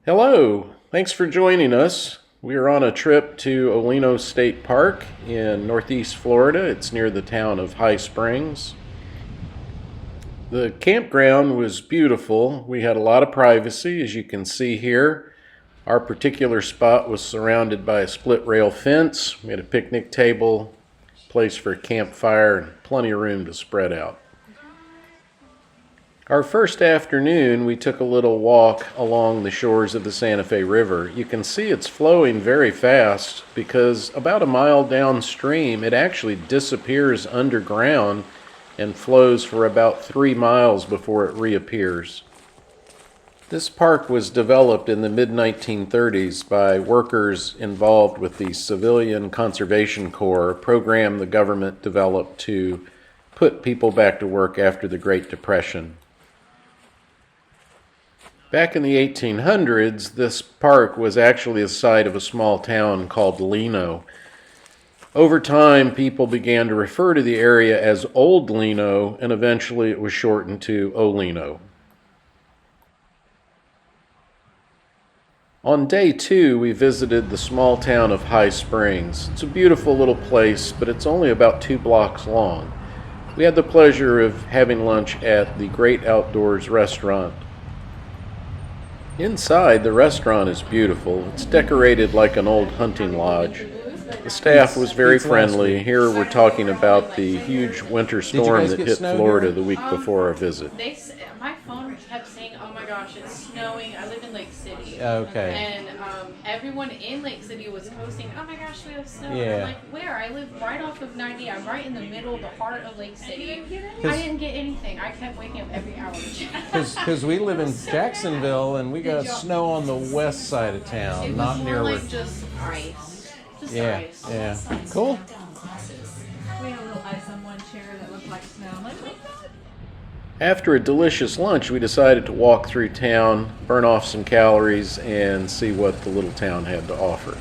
Hello, thanks for joining us. We are on a trip to Olino State Park in Northeast Florida. It's near the town of High Springs. The campground was beautiful. We had a lot of privacy, as you can see here. Our particular spot was surrounded by a split rail fence. We had a picnic table, place for a campfire, and plenty of room to spread out. Our first afternoon, we took a little walk along the shores of the Santa Fe River. You can see it's flowing very fast because about a mile downstream, it actually disappears underground and flows for about 3 miles before it reappears. This park was developed in the mid-1930s by workers involved with the Civilian Conservation Corps, a program the government developed to put people back to work after the Great Depression. Back in the 1800s, this park was actually the site of a small town called Leno. Over time, people began to refer to the area as Old Leno, and eventually it was shortened to Olino. On day 2, we visited the small town of High Springs. It's a beautiful little place, but it's only about 2 blocks long. We had the pleasure of having lunch at the Great Outdoors restaurant. Inside, the restaurant is beautiful. It's decorated like an old hunting lodge. The staff was very friendly. Here we're talking about the huge winter storm that hit Florida the week before our visit. My phone kept saying, "Oh my gosh, it's snowing." I live in Lake City. Okay. And everyone in Lake City was posting, "Oh my gosh, we have snow." Yeah. And I'm like, where? I live right off of 90. I'm right in the middle, the heart of Lake City. I didn't get anything. I kept waking up every hour. Because we live in Jacksonville and we got snow on the west side of town, It was not more near like where. just ice. Just Yeah, ice. yeah. Cool. We had a little ice on one chair that looked like snow. I'm like, oh my God. After a delicious lunch, we decided to walk through town, burn off some calories, and see what the little town had to offer.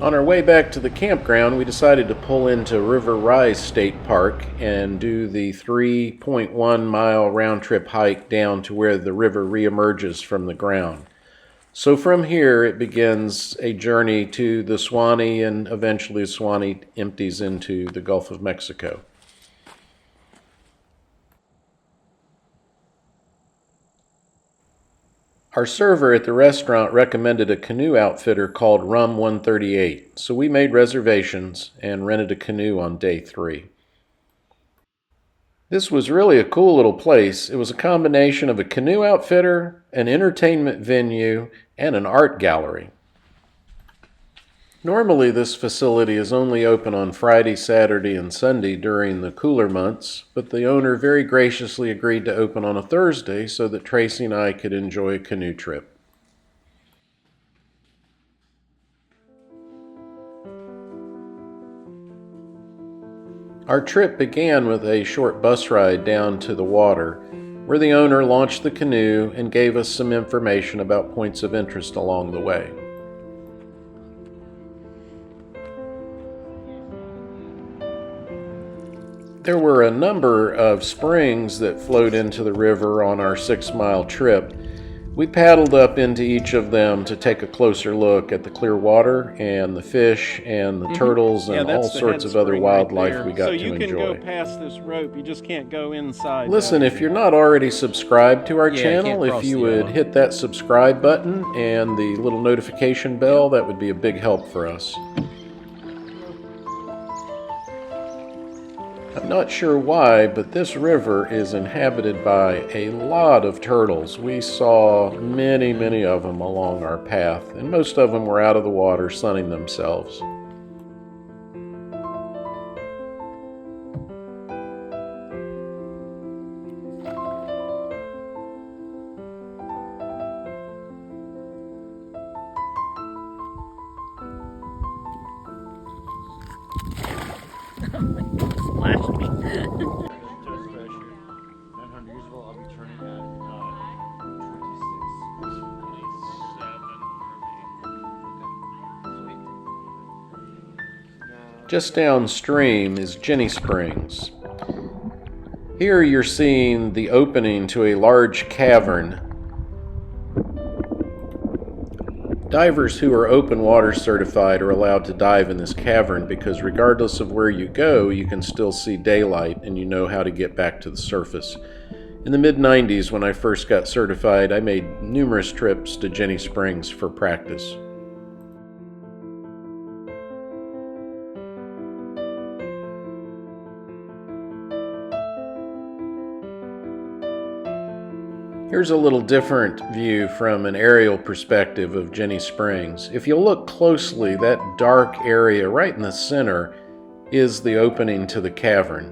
On our way back to the campground, we decided to pull into River Rise State Park and do the 3.1 mile round trip hike down to where the river reemerges from the ground. So from here, it begins a journey to the Suwannee, and eventually the Suwannee empties into the Gulf of Mexico. Our server at the restaurant recommended a canoe outfitter called Rum 138, so we made reservations and rented a canoe on day 3. This was really a cool little place. It was a combination of a canoe outfitter, an entertainment venue, and an art gallery. Normally, this facility is only open on Friday, Saturday, and Sunday during the cooler months, but the owner very graciously agreed to open on a Thursday so that Tracy and I could enjoy a canoe trip. Our trip began with a short bus ride down to the water, where the owner launched the canoe and gave us some information about points of interest along the way. There were a number of springs that flowed into the river on our 6-mile trip. We paddled up into each of them to take a closer look at the clear water and the fish and the turtles and all sorts of other wildlife we got to enjoy. So you can go past this rope, you just can't go inside. Listen, if you're not already subscribed to our channel, if you would hit that subscribe button and the little notification bell, that would be a big help for us. I'm not sure why, but this river is inhabited by a lot of turtles. We saw many of them along our path, and most of them were out of the water sunning themselves. Splashed me. Just downstream is Jenny Springs. Here you're seeing the opening to a large cavern. Divers who are open water certified are allowed to dive in this cavern because regardless of where you go, you can still see daylight and you know how to get back to the surface. In the mid-90s, when I first got certified, I made numerous trips to Jenny Springs for practice. Here's a little different view from an aerial perspective of Jenny Springs. If you look closely, that dark area right in the center is the opening to the cavern.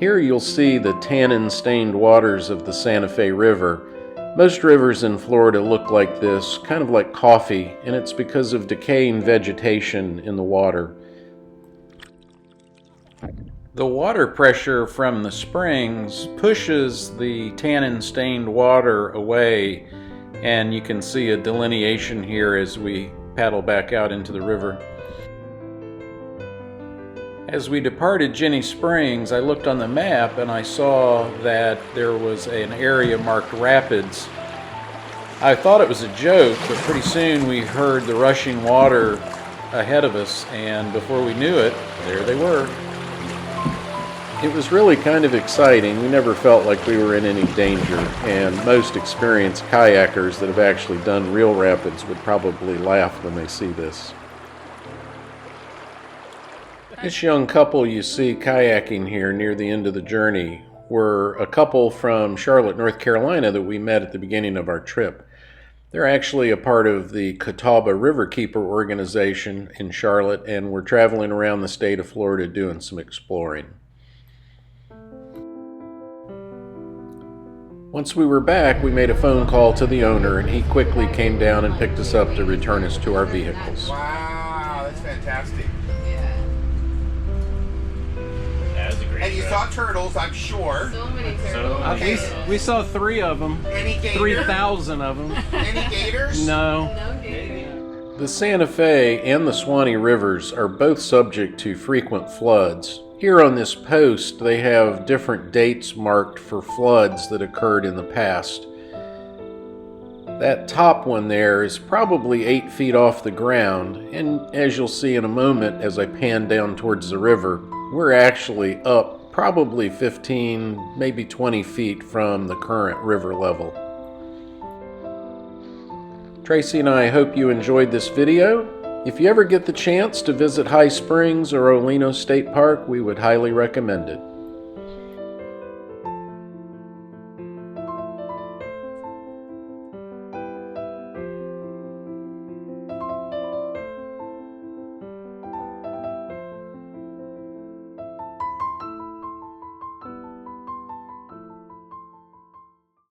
Here you'll see the tannin-stained waters of the Santa Fe River. Most rivers in Florida look like this, kind of like coffee, and it's because of decaying vegetation in the water. The water pressure from the springs pushes the tannin-stained water away, and you can see a delineation here as we paddle back out into the river. As we departed Jenny Springs, I looked on the map and I saw that there was an area marked Rapids. I thought it was a joke, but pretty soon we heard the rushing water ahead of us, and before we knew it, there they were. It was really kind of exciting. We never felt like we were in any danger, and most experienced kayakers that have actually done real rapids would probably laugh when they see this. This young couple you see kayaking here near the end of the journey were a couple from Charlotte, North Carolina that we met at the beginning of our trip. They're actually a part of the Catawba Riverkeeper organization in Charlotte, and we're traveling around the state of Florida doing some exploring. Once we were back, we made a phone call to the owner, and he quickly came down and picked us up to return us to our vehicles. Wow, that's fantastic. That was a great And you trip. saw turtles, I'm sure. So many turtles. Okay. We saw 3 of them. Any gator? 3,000 of them. Any gators? No. No gators. The Santa Fe and the Suwannee rivers are both subject to frequent floods. Here on this post, they have different dates marked for floods that occurred in the past. That top one there is probably 8 feet off the ground, and as you'll see in a moment as I pan down towards the river, we're actually up probably 15, maybe 20 feet from the current river level. Tracy and I hope you enjoyed this video. If you ever get the chance to visit High Springs or Olino State Park, we would highly recommend it.